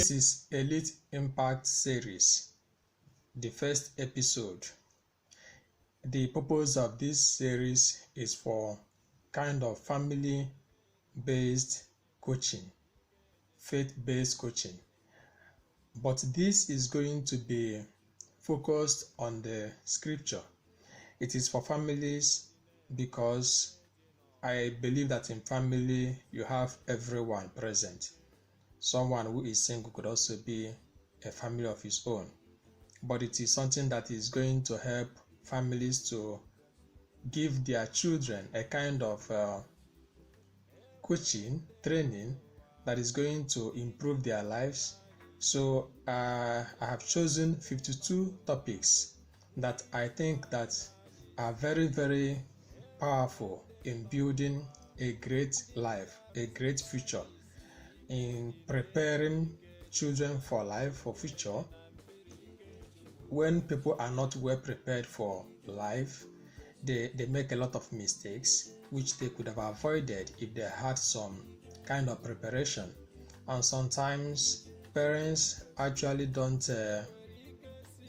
This is Elite Impact Series, the first episode. The purpose of this series is for kind of family-based coaching, faith-based coaching. But this is going to be focused on the scripture. It is for families because I believe that in family you have everyone present. Someone who is single could also be a family of his own. But it is something that is going to help families to give their children a kind of coaching, training that is going to improve their lives. So I have chosen 52 topics that I think that are very, very powerful in building a great life, a great future, in preparing children for life, for future. When people are not well prepared for life, they make a lot of mistakes which they could have avoided if they had some kind of preparation. And sometimes parents actually don't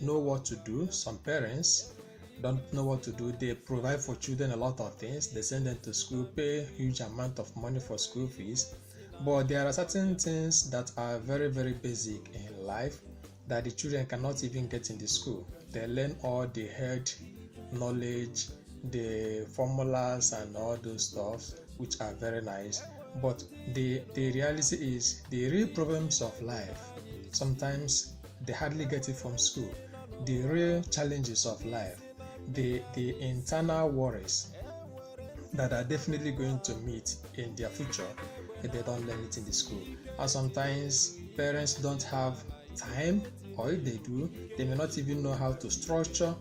know what to do. Some parents don't know what to do. They provide for children a lot of things. They send them to school, pay huge amount of money for school fees. But there are certain things that are very, very basic in life that the children cannot even get in the school. They learn all the head knowledge, the formulas and all those stuff, which are very nice. But the reality is the real problems of life, sometimes they hardly get it from school. The real challenges of life, the internal worries that are definitely going to meet in their future if they don't learn it in the school. And sometimes parents don't have time, or if they do, they may not even know how to structure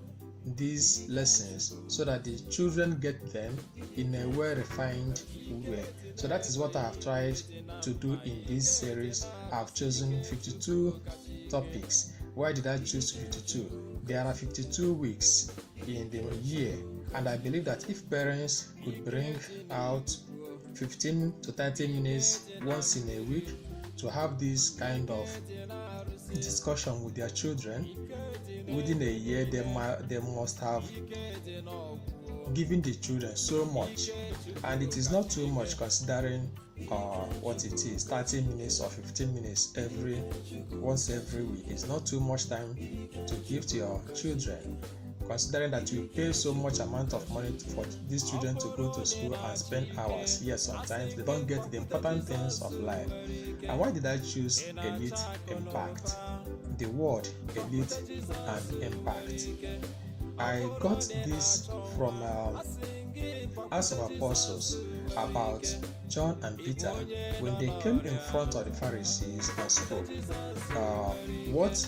these lessons so that the children get them in a well-refined way. So that is what I have tried to do in this series. I have chosen 52 topics. Why did I choose 52? There are 52 weeks in the year, and I believe that if parents could bring out 15 to 30 minutes once in a week to have this kind of discussion with their children, within a year they must have given the children so much. And it is not too much considering what it is. 30 minutes or 15 minutes once every week is not too much time to give to your children, considering that you pay so much amount of money for these children to go to school and spend hours. Yes, sometimes they don't get the important things of life. And why did I choose Elite Impact? The word elite and impact. I got this from Acts of Apostles about John and Peter when they came in front of the Pharisees and spoke. What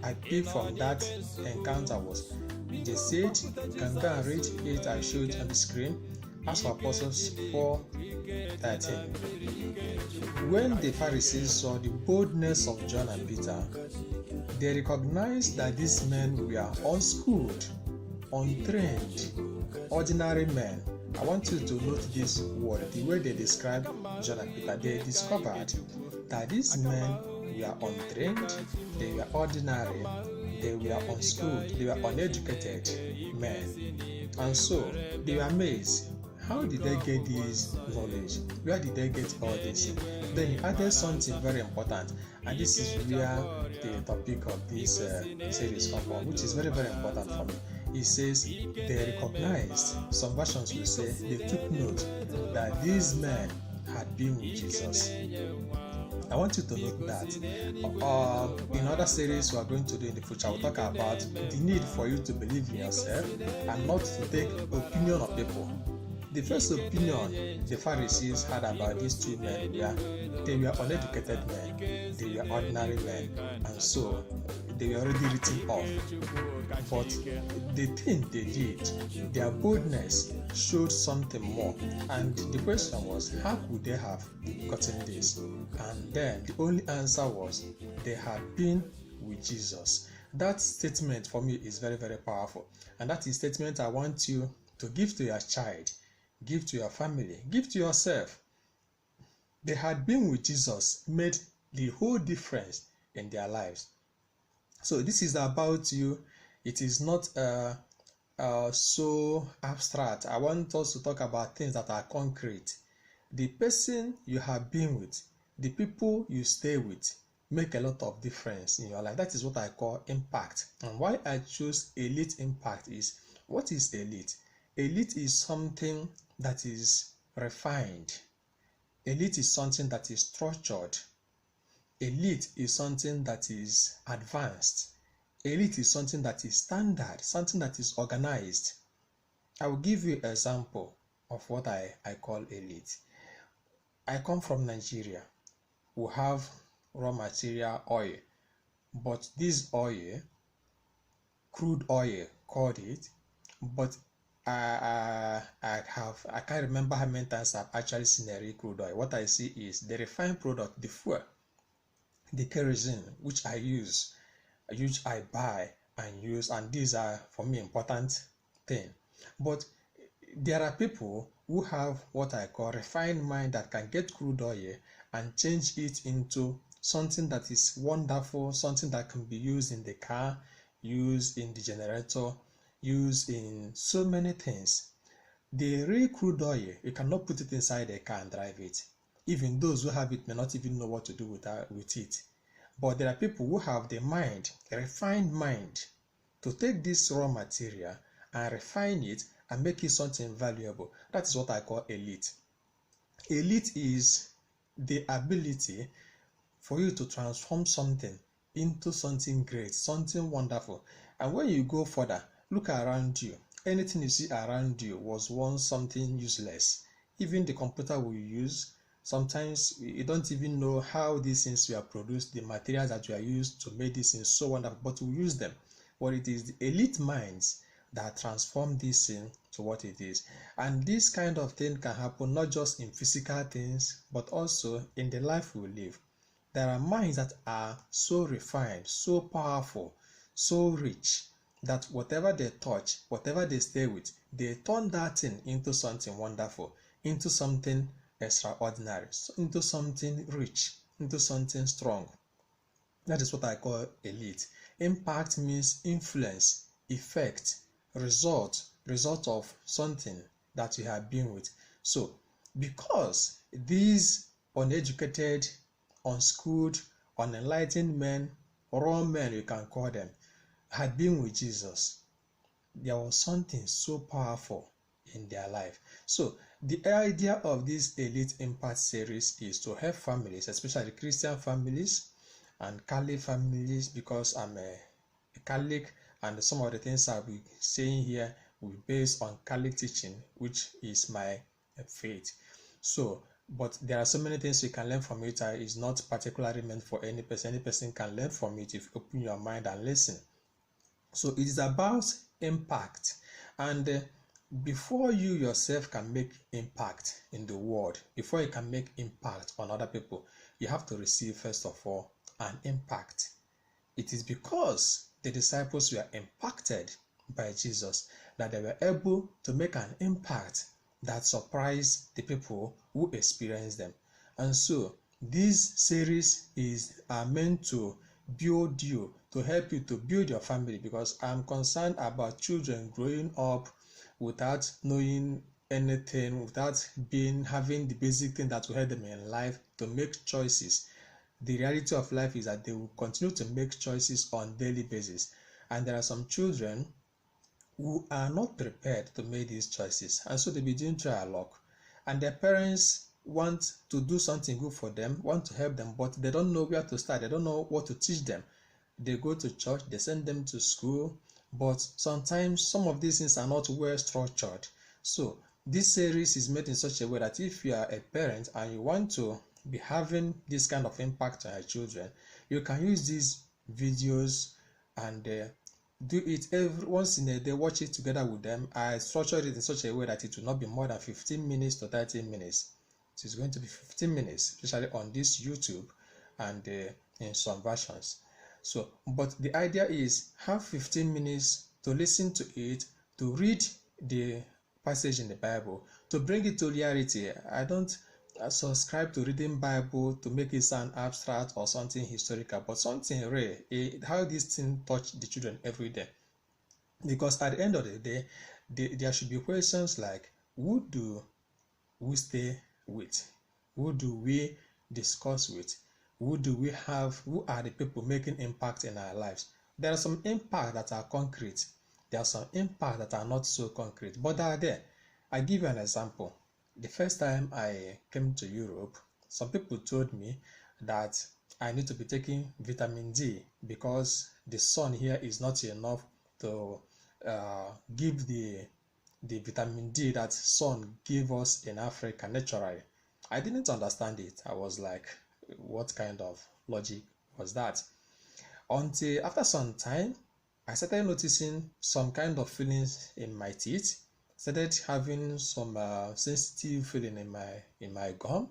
I picked from that encounter was, they said, you can go and read it, I showed on the screen, Acts of Apostles 4:13. When the Pharisees saw the boldness of John and Peter, they recognized that these men were unschooled, untrained, ordinary men. I want you to note this word, the way they describe John and Peter. They discovered that these men were untrained, they were ordinary, they were unschooled, they were uneducated men. And so they were amazed. How did they get this knowledge? Where did they get all this? Then he added something very important, and this is where the topic of this series comes from, which is very, very important for me. He says they recognized, some versions will say they took note that these men had been with Jesus. I want you to note that in other series we are going to do in the future, we'll talk about the need for you to believe in yourself and not to take opinion of people. The first opinion the Pharisees had about these two men were they were uneducated men, they were ordinary men, and so they were already written off. But the thing they did, their boldness showed something more. And the question was, how could they have gotten this? And then the only answer was, they had been with Jesus. That statement for me is very, very powerful. And that is a statement I want you to give to your child, give to your family, give to yourself. They had been with Jesus made the whole difference in their lives. So this is about you. It is not so abstract. I want us to talk about things that are concrete. The person you have been with, the people you stay with, make a lot of difference in your life. That is what I call impact. And why I choose elite impact is, what is elite? Elite is something that is refined. Elite is something that is structured. Elite is something that is advanced. Elite is something that is standard, something that is organized. I will give you an example of what I call elite. I come from Nigeria. We have raw material oil, but this oil, crude oil called it, but I can't remember how many times I've actually seen a real crude oil. What I see is the refined product, the fuel, the kerosene, which I buy and use, and these are for me important thing. But there are people who have what I call refined mind that can get crude oil and change it into something that is wonderful, something that can be used in the car, used in the generator, used in so many things. The real crude oil, you cannot put it inside a car and drive it. Even those who have it may not even know what to do with it. But there are people who have the mind, a refined mind, to take this raw material and refine it and make it something valuable. That is what I call elite. Elite is the ability for you to transform something into something great, something wonderful. And when you go further, look around you. Anything you see around you was once something useless. Even the computer we use, sometimes you don't even know how these things were produced, the materials that were used to make these things so wonderful, but we use them. But it is the elite minds that transform this thing to what it is. And this kind of thing can happen not just in physical things, but also in the life we live. There are minds that are so refined, so powerful, so rich, that whatever they touch, whatever they stay with, they turn that thing into something wonderful, into something extraordinary, into something rich, into something strong. That is what I call elite. Impact means influence, effect, result of something that you have been with. So because these uneducated, unschooled, unenlightened men, raw men you can call them, had been with Jesus, there was something so powerful in their life. So the idea of this Elite Impact series is to help families, especially Christian families and Catholic families, because I'm a Catholic, and some of the things I'll be saying here will be based on Catholic teaching, which is my faith. So, but there are so many things you can learn from it. It's not particularly meant for any person. Any person can learn from it if you open your mind and listen. So it is about impact, and before you yourself can make impact in the world, before you can make impact on other people, you have to receive first of all an impact. It is because the disciples were impacted by Jesus that they were able to make an impact that surprised the people who experienced them. And so this series are meant to build you, to help you to build your family, because I'm concerned about children growing up without knowing anything, without having the basic thing that will help them in life to make choices. The reality of life is that they will continue to make choices on a daily basis, and there are some children who are not prepared to make these choices, and so they begin to luck, and their parents want to do something good for them, want to help them, but they don't know where to start. They don't know what to teach them. They go to church, they send them to school, but sometimes some of these things are not well structured. So this series is made in such a way that if you are a parent and you want to be having this kind of impact on your children, you can use these videos and do it once in a day. Watch it together with them. I structured it in such a way that it will not be more than 15 minutes to 30 minutes. So it's going to be 15 minutes, especially on this YouTube and in some versions. So, but the idea is have 15 minutes to listen to it, to read the passage in the Bible, to bring it to reality. I don't subscribe to reading Bible to make it sound abstract or something historical, but something real. How this thing touch the children every day. Because at the end of the day, there should be questions like, who do we stay with? Who do we discuss with? Who do we have? Who are the people making impact in our lives? There are some impact that are concrete. There are some impact that are not so concrete, but they are there. I give you an example. The first time I came to Europe, some people told me that I need to be taking vitamin D because the sun here is not enough to give the vitamin D that sun give us in Africa naturally. I didn't understand it. I was like, what kind of logic was that? Until after some time, I started noticing some kind of feelings in my teeth, started having some sensitive feeling in my gum.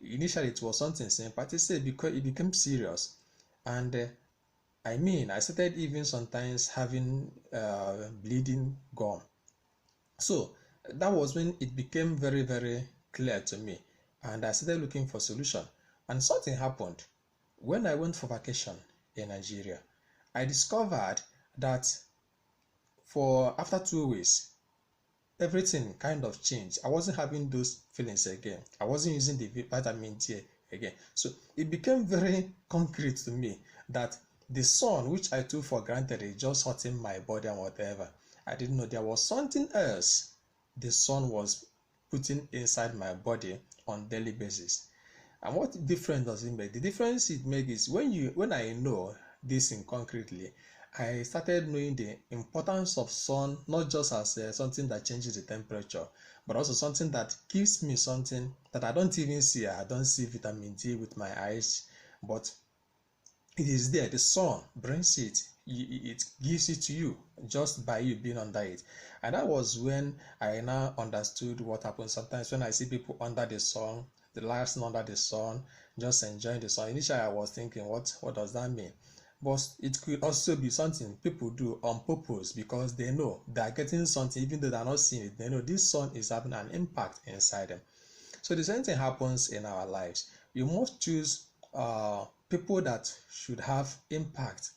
Initially, it was something simple, but it became serious, and I started even sometimes having bleeding gum. So that was when it became very, very clear to me, and I started looking for solution. And something happened when I went for vacation in Nigeria. I discovered that for after 2 weeks, everything kind of changed. I wasn't having those feelings again. I wasn't using the vitamin D again. So it became very concrete to me that the sun, which I took for granted, is just hurting my body and whatever. I didn't know there was something else the sun was putting inside my body on daily basis. And what difference does it make? The difference it makes is when I know this in concretely, I started knowing the importance of sun, not just as something that changes the temperature, but also something that gives me something that I don't even see. I don't see vitamin D with my eyes, but it is there. The sun brings it. It gives it to you just by you being under it. And that was when I now understood what happens sometimes when I see people under the sun, relaxing under the sun, just enjoying the sun. Initially, I was thinking, what does that mean? But it could also be something people do on purpose because they know they are getting something, even though they are not seeing it. They know this sun is having an impact inside them. So the same thing happens in our lives. You must choose people that should have impact,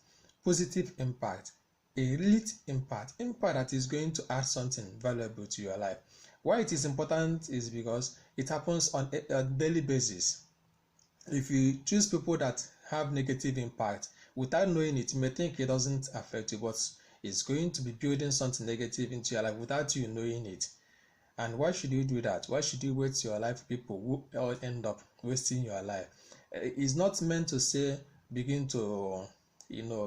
positive impact, a elite impact that is going to add something valuable to your life. Why it is important is because it happens on a daily basis. If you choose people that have negative impact without knowing it, you may think it doesn't affect you, but it's going to be building something negative into your life without you knowing it. And why should you do that? Why should you waste your life? People who all end up wasting your life. It's not meant to say begin to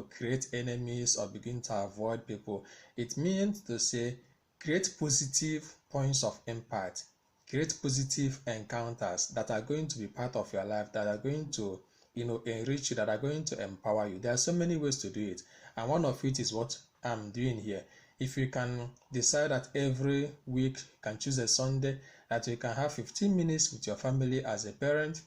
create enemies or begin to avoid people. It means to say create positive points of impact, create positive encounters that are going to be part of your life, that are going to enrich you, that are going to empower you. There are so many ways to do it, and one of it is what I'm doing here. If you can decide that every week you can choose a Sunday that you can have 15 minutes with your family as a parent,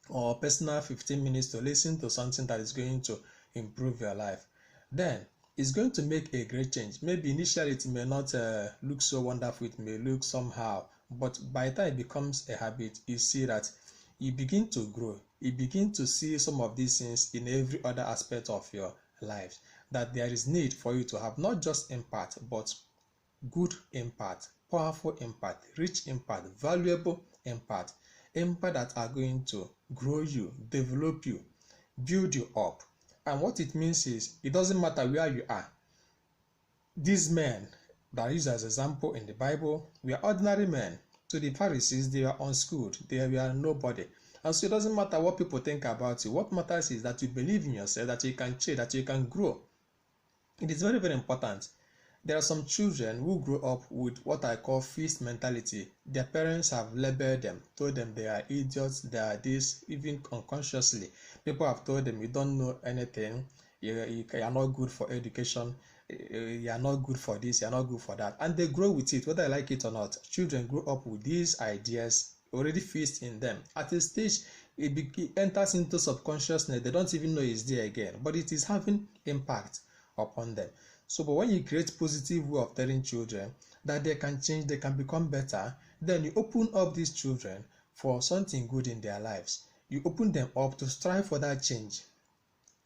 or personal 15 minutes to listen to something that is going to improve your life, then it's going to make a great change. Maybe initially it may not look so wonderful, it may look somehow, but by the time it becomes a habit, you see that you begin to grow. You begin to see some of these things in every other aspect of your life, that there is need for you to have not just impact, but good impact, powerful impact, rich impact, valuable impact that are going to grow you, develop you, build you up. And what it means is, it doesn't matter where you are. These men that are used as example in the Bible were ordinary men. To the Pharisees, they were unschooled, they were nobody. And so it doesn't matter what people think about you. What matters is that you believe in yourself, that you can change, that you can grow. It is very, very important. There are some children who grow up with what I call feast mentality. Their parents have labeled them, told them they are idiots, they are this, even unconsciously. People have told them, you don't know anything, you are not good for education, you are not good for this, you are not good for that. And they grow with it, whether I like it or not. Children grow up with these ideas already fixed in them. At a stage, it enters into subconsciousness. They don't even know it's there again, but it is having impact upon them. So, but when you create positive way of telling children that they can change, they can become better, then you open up these children for something good in their lives. You open them up to strive for that change.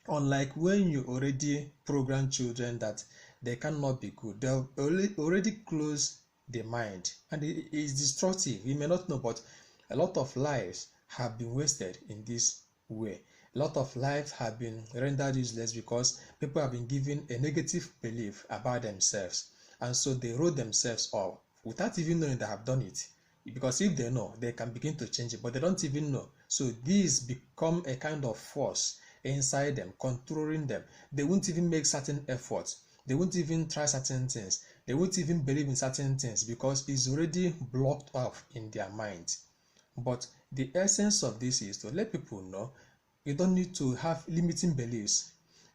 Unlike when you already program children that they cannot be good, they've already closed the mind, and it is destructive. You may not know, but a lot of lives have been wasted in this way. A lot of lives have been rendered useless because people have been given a negative belief about themselves, and so they wrote themselves off without even knowing they have done it. Because if they know, they can begin to change it, but they don't even know. So these become a kind of force inside them, controlling them. They won't even make certain efforts. They won't even try certain things. They won't even believe in certain things because it's already blocked off in their mind. But the essence of this is to let people know you don't need to have limiting beliefs,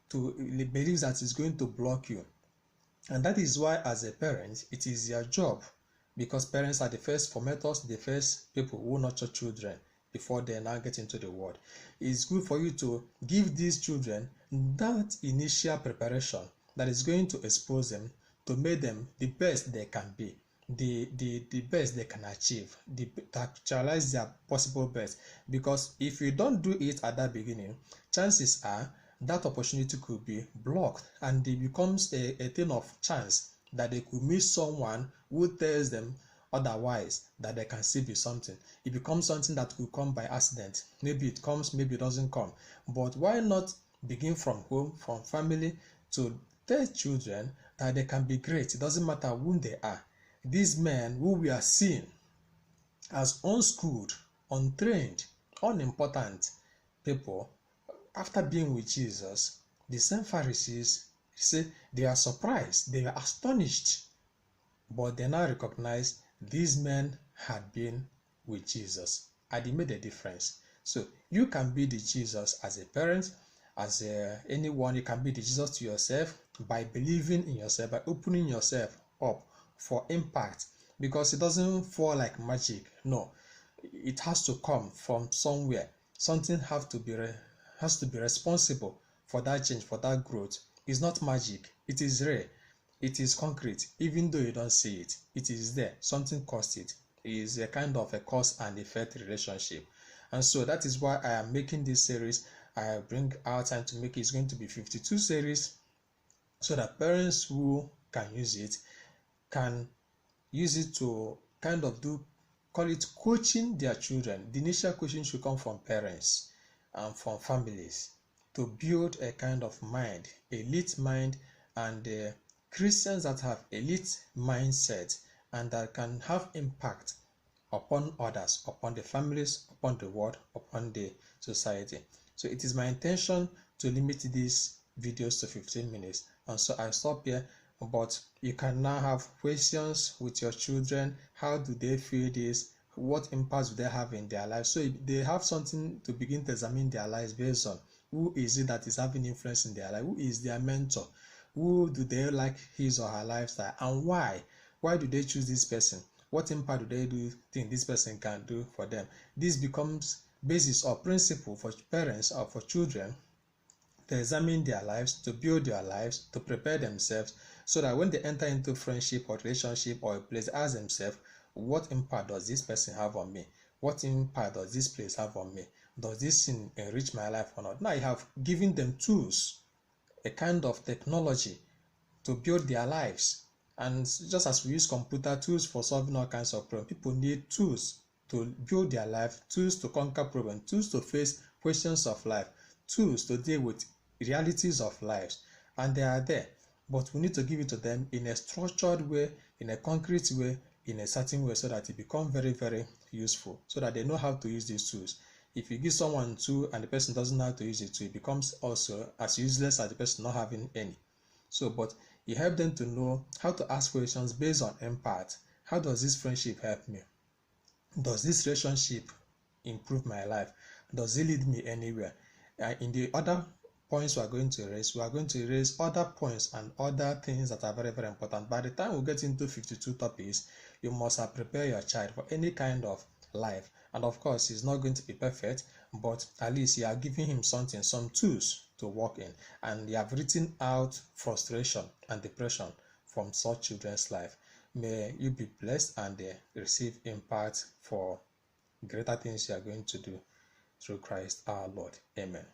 to beliefs that is going to block you. And that is why, as a parent, it is your job, because parents are the first formators, the first people who nurture children before they now get into the world. It's good for you to give these children that initial preparation that is going to expose them to make them the best they can be, the best they can achieve, to actualize their possible best. Because if you don't do it at that beginning, chances are that opportunity could be blocked, and it becomes a thing of chance that they could meet someone who tells them otherwise, that they can still be something. It becomes something that could come by accident. Maybe it comes, maybe it doesn't come. But why not begin from home, from family, to tell children that they can be great? It doesn't matter who they are. These men who we are seeing as unschooled, untrained, unimportant people, after being with Jesus, the same Pharisees say they are surprised, they are astonished, but they now recognize these men had been with Jesus and it made a difference. So you can be the Jesus as a parent, as anyone. You can be the Jesus to yourself by believing in yourself, by opening yourself up for impact, because it doesn't fall like magic. No, it has to come from somewhere. Something has to be responsible for that change, for that growth. It's not magic. It is real. It is concrete. Even though you don't see it, it is there. Something caused it. It is a kind of a cause and effect relationship. And so that is why I am making this series. I bring out time to make it. It's going to be 52 series, so that parents who can use it to kind of call it coaching their children. The initial coaching should come from parents and from families to build a kind of mind, elite mind, and Christians that have elite mindset and that can have impact upon others, upon the families, upon the world, upon the society. So it is my intention to limit these videos to 15 minutes, and so I stop here. But you can now have questions with your children. How do they feel this? What impact do they have in their lives? So they have something to begin to examine their lives based on who is it that is having influence in their life, who is their mentor, who do they like his or her lifestyle, and why do they choose this person, what impact do they think this person can do for them. This becomes basis or principle for parents or for children to examine their lives, to build their lives, to prepare themselves, so that when they enter into friendship or relationship or a place, ask themselves, what impact does this person have on me? What impact does this place have on me? Does this thing enrich my life or not? Now you have given them tools, a kind of technology to build their lives. And just as we use computer tools for solving all kinds of problems, people need tools to build their life, tools to conquer problems, tools to face questions of life, tools to deal with realities of life. And they are there, but we need to give it to them in a structured way, in a concrete way, in a certain way, so that it becomes very, very useful, so that they know how to use these tools. If you give someone a tool and the person doesn't know how to use it, it becomes also as useless as the person not having any. So, but you help them to know how to ask questions based on impact. How does this friendship help me? Does this relationship improve my life? Does it lead me anywhere? In the other points we are going to raise other points and other things that are very, very important. By the time we get into 52 topics, you must have prepared your child for any kind of life. And of course, it's not going to be perfect, but at least you are giving him something, some tools to work in, and you have written out frustration and depression from such children's life. May you be blessed and receive impact for greater things you are going to do through Christ our Lord. Amen.